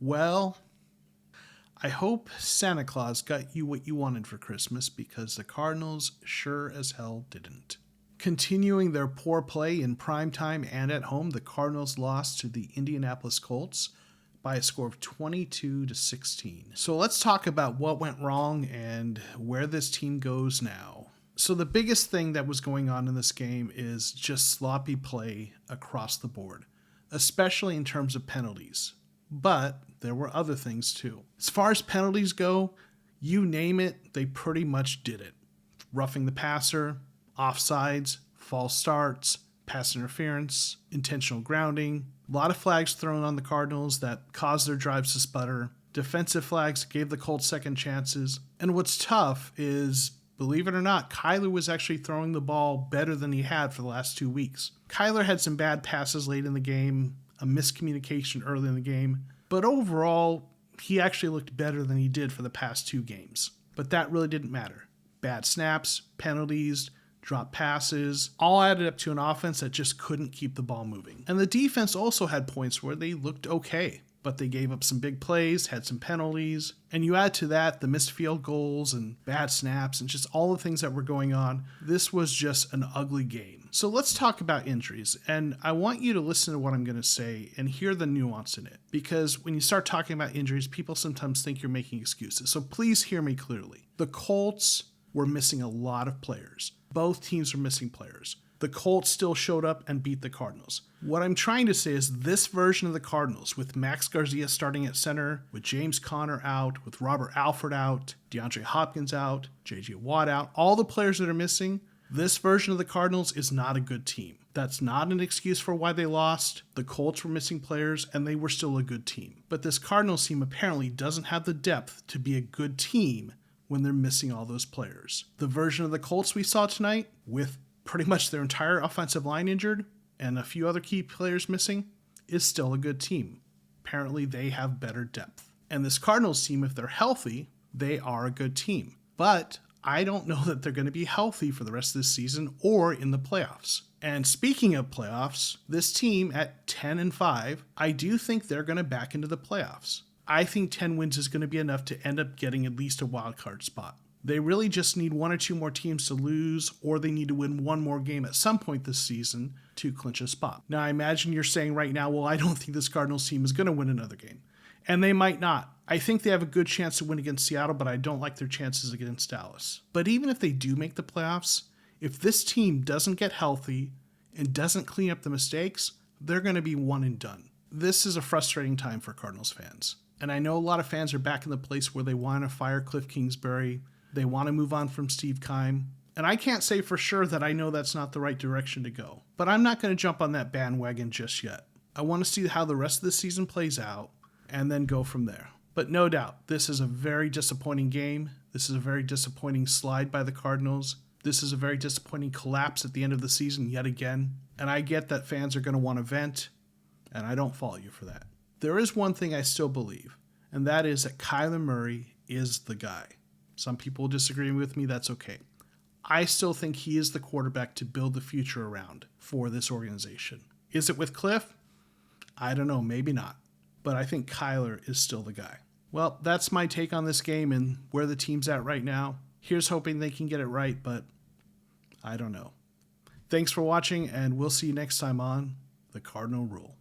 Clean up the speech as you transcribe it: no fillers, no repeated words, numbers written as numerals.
Well, I hope Santa Claus got you what you wanted for Christmas because the Cardinals sure as hell didn't. Continuing their poor play in primetime and at home, the Cardinals lost to the Indianapolis Colts by a score of 22-16. So let's talk about what went wrong and where this team goes now. So the biggest thing that was going on in this game is just sloppy play across the board, especially in terms of penalties. But there were other things too. As far as penalties go, you name it, they pretty much did it. Roughing the passer, offsides, false starts, pass interference, intentional grounding, a lot of flags thrown on the Cardinals that caused their drives to sputter, defensive flags gave the Colts second chances, and what's tough is, believe it or not, Kyler was actually throwing the ball better than he had for the last 2 weeks. Kyler had some bad passes late in the game, a miscommunication early in the game, but overall, he actually looked better than he did for the past 2 games. But that really didn't matter. Bad snaps, penalties, drop passes, all added up to an offense that just couldn't keep the ball moving. And the defense also had points where they looked okay, but they gave up some big plays, had some penalties, and you add to that the missed field goals and bad snaps and just all the things that were going on. This was just an ugly game. So let's talk about injuries, and I want you to listen to what I'm going to say and hear the nuance in it, because when you start talking about injuries, people sometimes think you're making excuses. So please hear me clearly. The Colts were missing a lot of players. Both teams were missing players. The Colts still showed up and beat the Cardinals. What I'm trying to say is this version of the Cardinals, with Max Garcia starting at center, with James Conner out, with Robert Alford out, DeAndre Hopkins out, J.J. Watt out, all the players that are missing, this version of the Cardinals is not a good team. That's not an excuse for why they lost. The Colts were missing players, and they were still a good team. But this Cardinals team apparently doesn't have the depth to be a good team when they're missing all those players. The version of the Colts we saw tonight, with pretty much their entire offensive line injured and a few other key players missing, is still a good team. Apparently they have better depth. And this Cardinals team, if they're healthy, they are a good team. But I don't know that they're going to be healthy for the rest of this season or in the playoffs. And speaking of playoffs, this team at 10-5, I do think they're going to back into the playoffs. I think 10 wins is going to be enough to end up getting at least a wild card spot. They really just need 1 or 2 more teams to lose, or they need to win 1 more game at some point this season to clinch a spot. Now, I imagine you're saying right now, well, I don't think this Cardinals team is going to win another game. And they might not. I think they have a good chance to win against Seattle, but I don't like their chances against Dallas. But even if they do make the playoffs, if this team doesn't get healthy and doesn't clean up the mistakes, they're going to be one and done. This is a frustrating time for Cardinals fans. And I know a lot of fans are back in the place where they want to fire Cliff Kingsbury. They want to move on from Steve Keim. And I can't say for sure that I know that's not the right direction to go. But I'm not going to jump on that bandwagon just yet. I want to see how the rest of the season plays out and then go from there. But no doubt, this is a very disappointing game. This is a very disappointing slide by the Cardinals. This is a very disappointing collapse at the end of the season yet again. And I get that fans are going to want to vent, and I don't fault you for that. There is one thing I still believe, and that is that Kyler Murray is the guy. Some people disagree with me, that's okay. I still think he is the quarterback to build the future around for this organization. Is it with Cliff? I don't know, maybe not. But I think Kyler is still the guy. Well, that's my take on this game and where the team's at right now. Here's hoping they can get it right, but I don't know. Thanks for watching, and we'll see you next time on The Cardinal Rule.